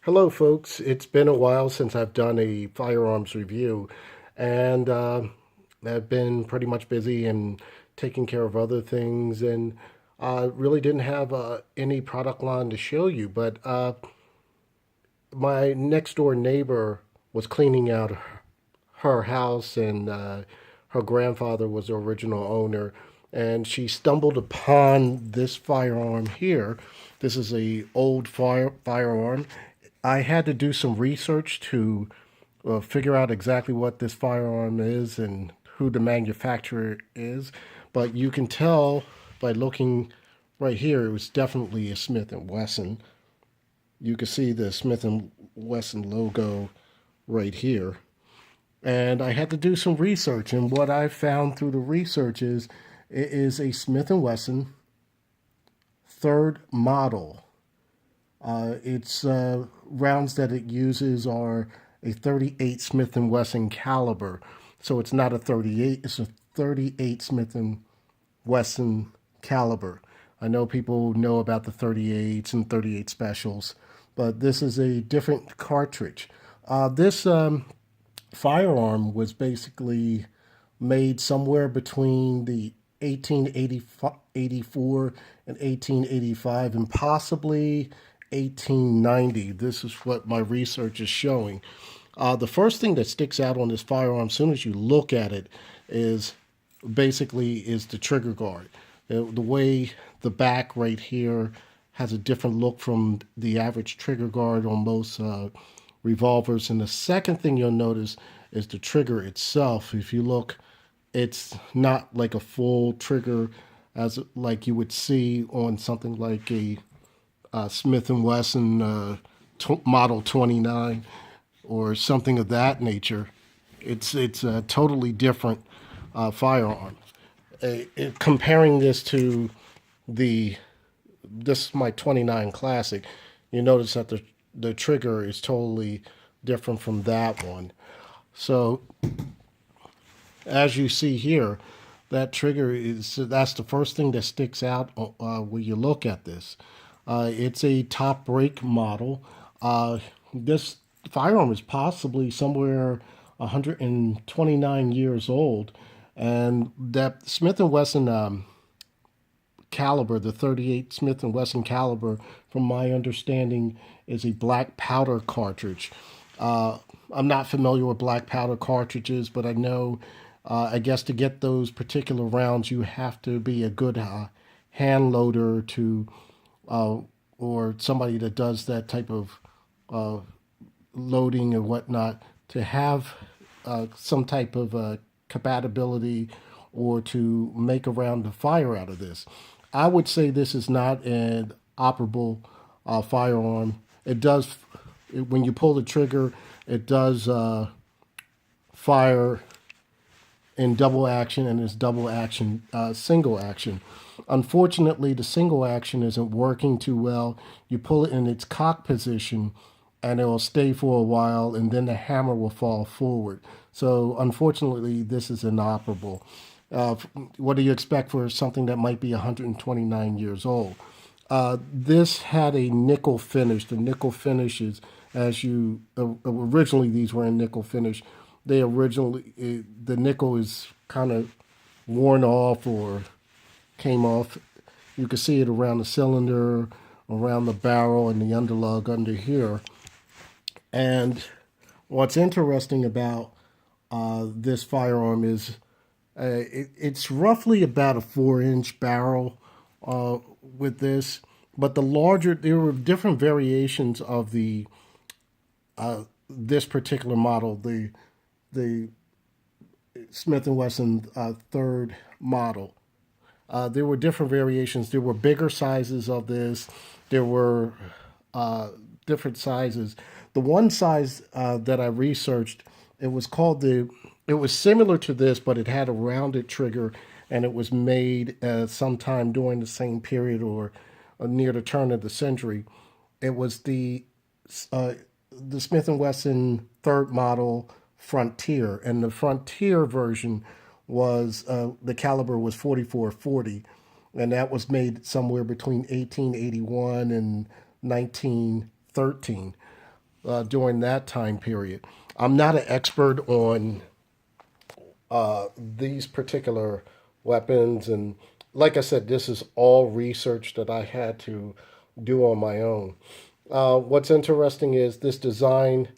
Hello, folks. It's been a while since I've done a firearms review, and I've been pretty much busy and taking care of other things, and really didn't have any product line to show you. But my next door neighbor was cleaning out her house, and her grandfather was the original owner, and she stumbled upon this firearm here. This is a old firearm. I had to do some research to figure out exactly what this firearm is and who the manufacturer is, but you can tell by looking right here, it was definitely a Smith and Wesson. You can see the Smith and Wesson logo right here. And I had to do some research, and what I found through the research is it is a Smith and Wesson third model. Its rounds that it uses are a 38 Smith and Wesson caliber, so it's not a 38; it's a 38 Smith and Wesson caliber. I know people know about the 38s and 38 specials, but this is a different cartridge. This firearm was basically made somewhere between the 1884 and 1885 and possibly 1890. This is what my research is showing. The first thing that sticks out on this firearm, as soon as you look at it, is basically the trigger guard. The way the back right here has a different look from the average trigger guard on most revolvers. And the second thing you'll notice is the trigger itself. If you look, it's not like a full trigger as like you would see on something like a Smith and Wesson Model 29 or something of that nature. It's a totally different firearm. Comparing this to the this is my 29 Classic, you notice that the trigger is totally different from that one. So as you see here, that trigger that's the first thing that sticks out when you look at this. It's a top break model. This firearm is possibly somewhere 129 years old, and that Smith and Wesson caliber, the 38 Smith and Wesson caliber, from my understanding, is a black powder cartridge. I'm not familiar with black powder cartridges, but I know, I guess to get those particular rounds, you have to be a good hand loader to, or somebody that does that type of loading and whatnot, to have some type of compatibility or to make a round of fire out of this. I would say this is not an operable firearm. When you pull the trigger, it does fire in double action, and it's double action, single action. Unfortunately, the single action isn't working too well. You pull it in its cock position, and it will stay for a while, and then the hammer will fall forward. So, unfortunately, this is inoperable. What do you expect for something that might be 129 years old? This had a nickel finish. The nickel finishes, as you originally these were in nickel finish. The nickel is kind of worn off or came off. You can see it around the cylinder, around the barrel, and the underlug under here. And what's interesting about this firearm is it's roughly about a 4-inch barrel with this, but there were different variations of this particular model, the Smith and Wesson third model. There were different variations. There were bigger sizes of this. There were different sizes. The one size that I researched, it was called it was similar to this, but it had a rounded trigger, and it was made sometime during the same period or near the turn of the century. It was the Smith and Wesson third model Frontier, and the Frontier version was the caliber was 4440, and that was made somewhere between 1881 and 1913. during that time period. I'm not an expert on these particular weapons, and like I said, this is all research that I had to do on my own. What's interesting is this design.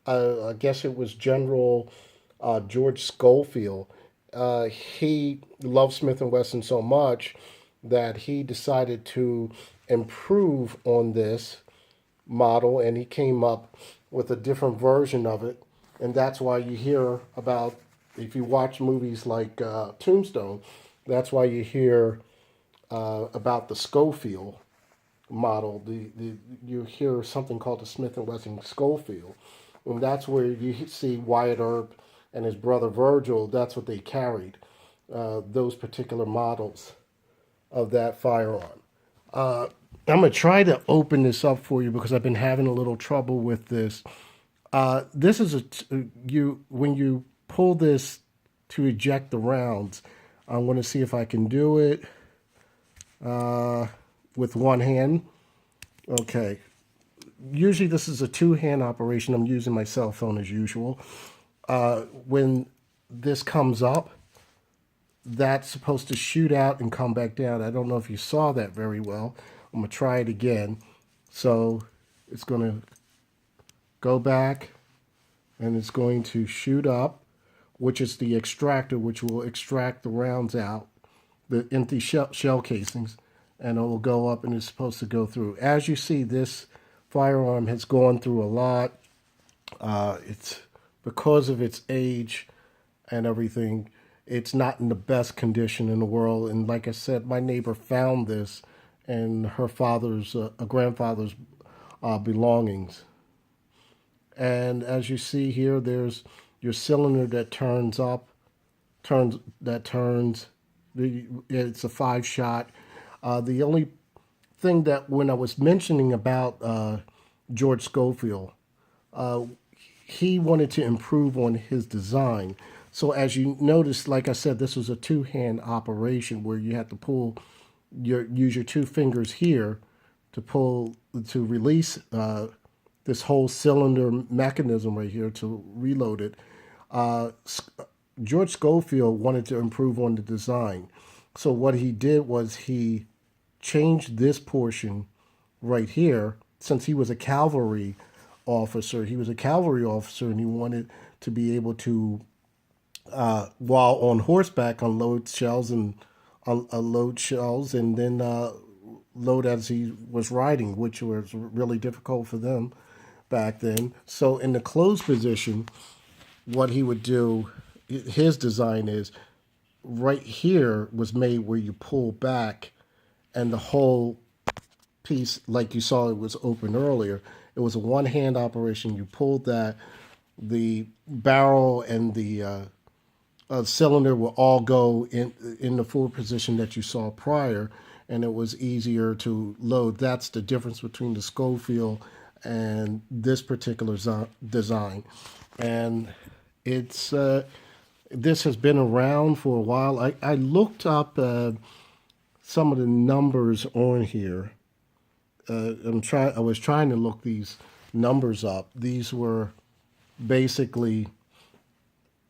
I guess it was General George Schofield. He loved Smith and Wesson so much that he decided to improve on this model, and he came up with a different version of it. And that's why you hear about, if you watch movies like Tombstone, that's why you hear about the Schofield model. You hear something called the Smith and Wesson Schofield, and that's where you see Wyatt Earp and his brother Virgil. That's what they carried, those particular models of that firearm. I'm gonna try to open this up for you because I've been having a little trouble with this. This is you when you pull this to eject the rounds. I'm going to see if I can do it with one hand. Okay. Usually this is a two-hand operation. I'm using my cell phone as usual. When this comes up, that's supposed to shoot out and come back down. I don't know if you saw that very well. I'm going to try it again. So it's going to go back and it's going to shoot up, which is the extractor, which will extract the rounds out, the empty shell casings, and it will go up and it's supposed to go through. As you see, this firearm has gone through a lot. It's because of its age and everything, it's not in the best condition in the world. And like I said, my neighbor found this and her father's, grandfather's belongings. And as you see here, there's your cylinder that turns up, turns. It's a 5-shot. The only thing that when I was mentioning about George Schofield, he wanted to improve on his design. So as you notice, like I said, this was a two-hand operation where you had to use your two fingers here to release this whole cylinder mechanism right here to reload it. George Schofield wanted to improve on the design. So what he did was he changed this portion right here. Since he was a cavalry officer, and he wanted to be able to, while on horseback, unload shells and then load as he was riding, which was really difficult for them back then. So in the closed position, what he would do, his design is right here was made where you pull back and the whole piece, like you saw it was open earlier, it was a one-hand operation. You pulled that, the barrel and the cylinder will all go in the forward position that you saw prior, and it was easier to load. That's the difference between the Schofield and this particular design. And it's this has been around for a while. I looked up some of the numbers on here. I was trying to look these numbers up. These were basically,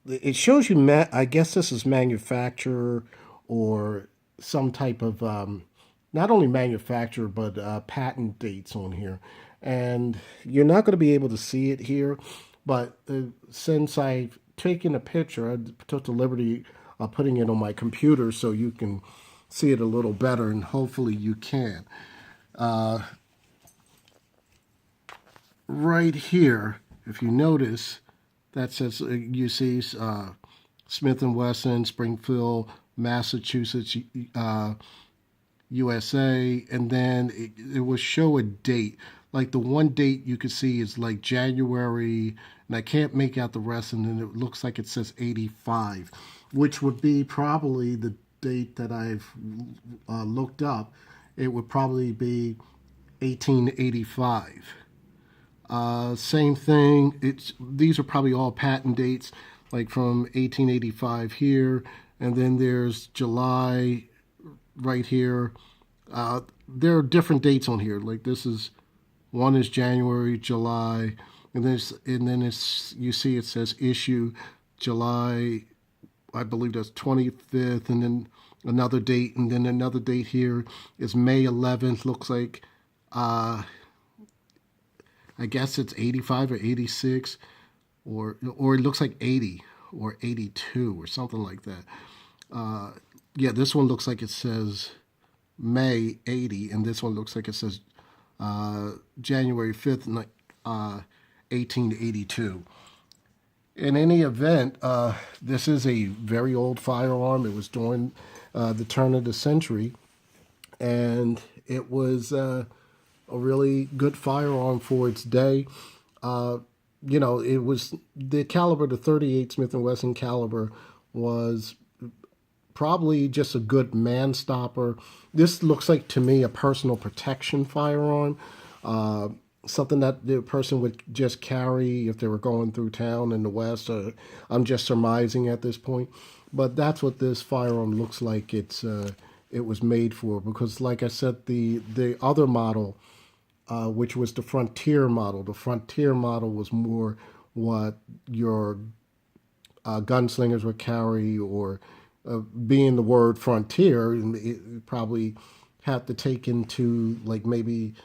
it shows you, I guess this is manufacturer or some type of, not only manufacturer, but patent dates on here. And you're not going to be able to see it here, but since I've taken a picture, I took the liberty of putting it on my computer so you can see it a little better, and hopefully you can. Right here, if you notice, that says you see Smith and Wesson, Springfield, Massachusetts, USA, and then it will show a date. Like the one date you could see is like January, and I can't make out the rest, and then it looks like it says 85, which would be probably the date that I've looked up. It would probably be 1885. Same thing. These are probably all patent dates, like from 1885 here, and then there's July right here. There are different dates on here. Like one is January, July, and then you see it says issue July, I believe that's 25th, and then another date, and then another date here is May 11th. Looks like, I guess it's 85 or 86, or it looks like 80 or 82 or something like that. Yeah, this one looks like it says May 80, and this one looks like it says January 5th, 1882. In any event, this is a very old firearm. It was during the turn of the century, and it was a really good firearm for its day. It was the caliber, the 38 Smith & Wesson caliber was probably just a good man stopper. This looks like to me a personal protection firearm, something that the person would just carry if they were going through town in the West. I'm just surmising at this point, but that's what this firearm looks like. It was made for, because, like I said, the other model, which was the Frontier model. The Frontier model was more what your gunslingers would carry, or being the word frontier, it probably have to take into like maybe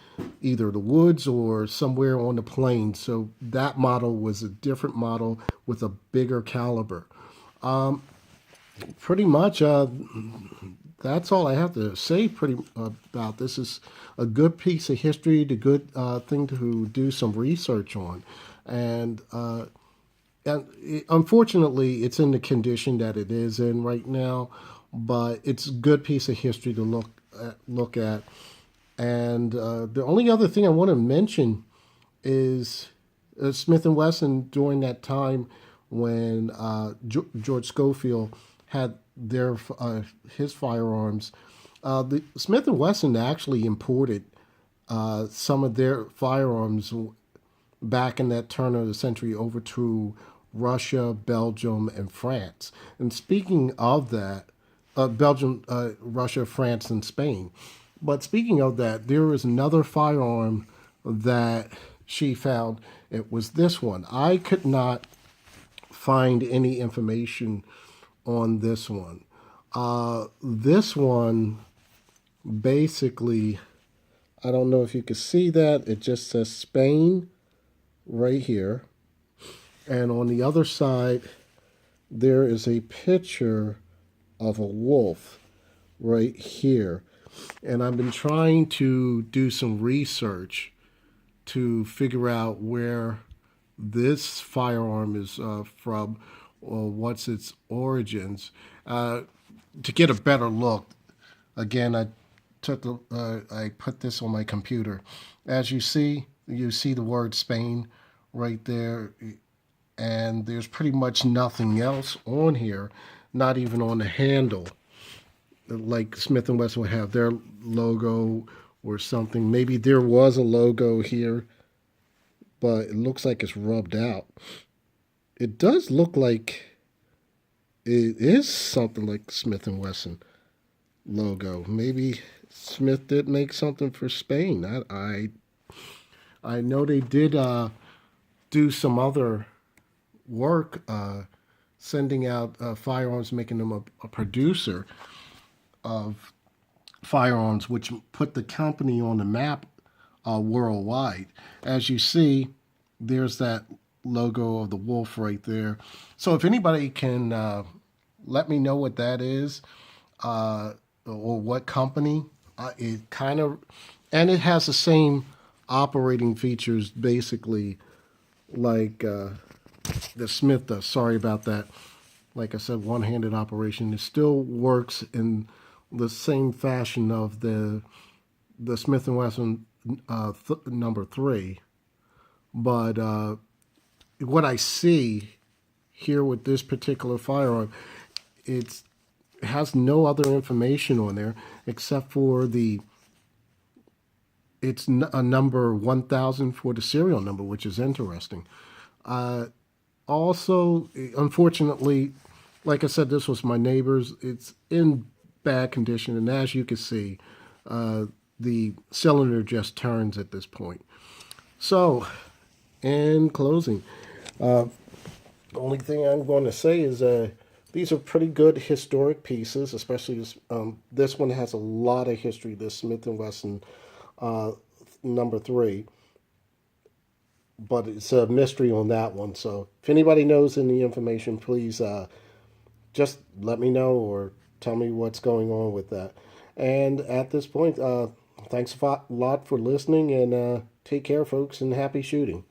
either the woods or somewhere on the plains. So that model was a different model with a bigger caliber. Pretty much, that's all I have to say pretty about this. Is a good piece of history, the good thing to do some research on, and unfortunately, it's in the condition that it is in right now. But it's a good piece of history to look at. And the only other thing I want to mention is Smith and Wesson during that time when George Schofield had his firearms. The Smith and Wesson actually imported some of their firearms back in that turn of the century over to Russia, Belgium, and France. And speaking of that, Belgium, Russia, France, and Spain. But speaking of that, there is another firearm that she found. It was this one. I could not find any information on this one. This one, basically, I don't know if you can see that. It just says Spain right here. And on the other side, there is a picture of a wolf right here. And I've been trying to do some research to figure out where this firearm is from, or what's its origins. To get a better look, again, I put this on my computer. As you see the word Spain right there, and there's pretty much nothing else on here, not even on the handle. Like Smith & Wesson would have their logo or something. Maybe there was a logo here, but it looks like it's rubbed out. It does look like it is something like Smith & Wesson logo. Maybe Smith did make something for Spain. I know they did do some other work, sending out firearms, making them a producer of firearms, which put the company on the map worldwide. As you see, there's that logo of the wolf right there. So if anybody can let me know what that is, or what company, it kind of, and it has the same operating features basically like the Smith does. Sorry about that. Like I said, one-handed operation. It still works in the same fashion of the Smith & Wesson number 3. But what I see here with this particular firearm, it has no other information on there except for it's a number 1000 for the serial number, which is interesting. Also, unfortunately, like I said, this was my neighbor's. It's in bad condition, and as you can see, the cylinder just turns at this point. So And closing. The only thing I'm going to say is these are pretty good historic pieces, especially this one has a lot of history. This Smith and Wesson uh, number three, but it's a mystery on that one. So if anybody knows any information, please just let me know or tell me what's going on with that. And at this point, thanks a lot for listening, and take care, folks, and happy shooting.